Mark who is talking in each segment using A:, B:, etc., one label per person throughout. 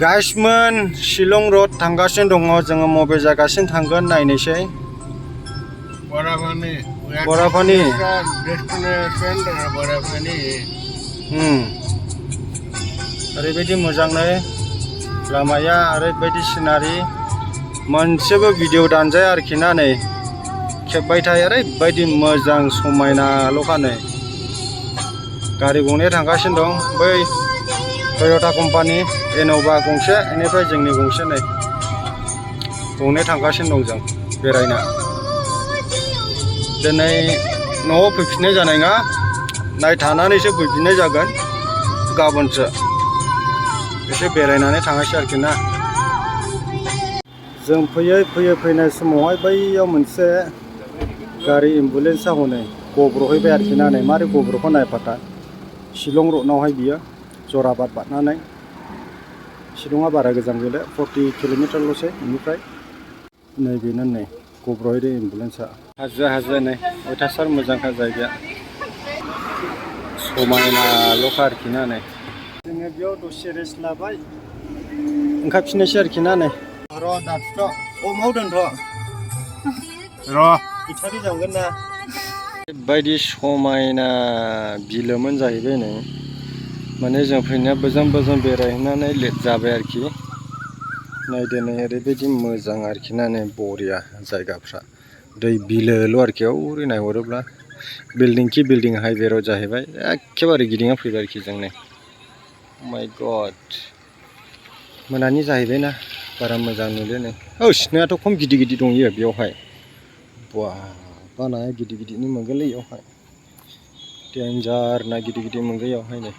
A: गाइसमोन Shillong road थांगासिनो दङ जोङो मबे जायगासिम थांगोन नायनोसै
B: Borapani.
A: Borapani.
B: Destination Borapani.
A: ओरैबायदि मोजांनो लामाया ओरैबायदि सिनारि मोनसेबो भिडिअ दानजाया आरोखि ना नै खेबबाय थायो ओरैबायदि मोजां समायनाल'खा नै गारि गंनै थांगासिनो दं बै टयटा कम्पानि इन'भा गंसे बेनिफ्राय जोंनि गंसे नै गंनै थांगासिनो दं जों बेरायनो दिनै न'आव फैफिननाय जानाय नङा नायथानानैसो फैफिननाय जागोन गाबोनसो एसे बेरायनानै थांगासै आरोखि ना जों फैयै फैनाय समावहाय बैयाव मोनसे गारि एम्बुलेन्सआ हनै गब्र'हैबाय आरोखि ना नै मारै गब्र'खौ नायफाथा शिलं रडनावहाय बियो जराबाद बारनानै शिलंआ बारा गोजान गैला 40 किल'मिटारल'सै बेनिफ्राय नैबेनो नै गब्र'हैदों एम्बुलेन्सआ हाजो नै अयथासार मोजांखा जायगाया समायनाल'खा आरोखि ना नै जोङो बेयाव दसे रेस्ट लाबाय ओंखारफिननोसै आरोखि ना नै र' दाथ' माव दोनथ' र' इटारि जागोन ना बायदि समायना बिलोमोन जाहैबाय नै माने जों फैनाया बोजों बेरायहैनानै लेट जाबाय आरोखि नायदो नै ओरैबायदि मोजां आरोखि ना नै बरिया जायगाफ्रा दै बिलोल' आरोखि ओरै नायहरोब्ला बिल्डिं हाइवे र'ड जाहैबाय एखेबारे गिदिंना फैबाय आरोखि जों नै माय गड मोनानि जाहैबायना बारा मोजां नुदो नै सिनायाथ' खम गिदिर दंयो बेयावहाय बा बानाया गिदिरनि मोनगोनलै बेयावहाय डेन्जार ना गिदिर मोनगोन बेयावहाय नै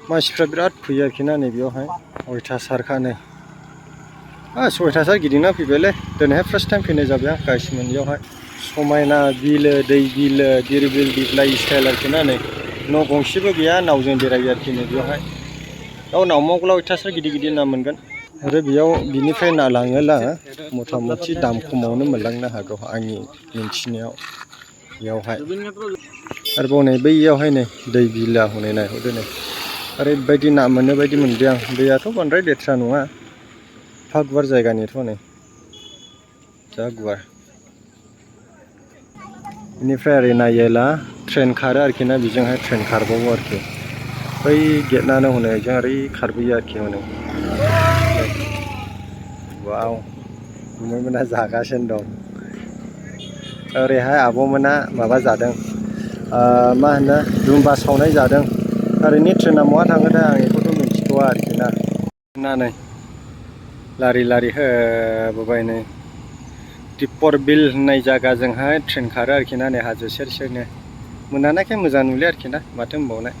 A: मानसिफ्रा बिराद फैयो आरोखि ना नै बेयावहाय अयथासारखा नै सयथासार गिदिंना फैबायलै दिनैहाय फार्स्ट टाइम फैनाय जाबाय आं गाइसमोन बेयावहाय समायना बिलो दै बिलो दिरबिल दिप्लाय स्टाइल आरोखि ना नै न' गंसेबो गैया नावजों बेरायो आरोखि नै बेयावहाय नाव मावग्ला अयथासार गिदिर ना मोनगोन आरो बेयाव बिनिफ्राय ना लाङोला मथा मथि दाम खमावनो मोनलांनो हागौ आंनि मिन्थिनायाव बेयावहाय आरोबाव नै बैयावहाय नै दै बिलो हनै नायहरदो नै ओरैबायदि ना मोननो बायदि मोनदों आं दैयाथ' बांद्राय लेथ्रा नङा एफा गुवार जायगानिथ' नै जा गुवार बेनिफ्राय ओरै नायोला ट्रेन खारो आरोखि ना बेजोंहाय ट्रेन खारबावो आरोखि बै गेटनानो हनै जों ओरै खारबोयो आरोखि हनै वाव गुमैमोना जागासिनो दं ओरैहाय आब'मोना माबा जादों मा होनो दुम्बा सावनाय जादों ओरैनो ट्रेना बहा थाङोथाय आं बेखौथ' मिन्थिथ'वा आरोखि ना नै लारि होबोबाय नै दिपर बिल होननाय जायगाजोंहाय ट्रेन खारो आरोखि ना नै हाजो सेरनो मोनानायखाय मोजां नुलिया आरोखि ना माथो होनबावनो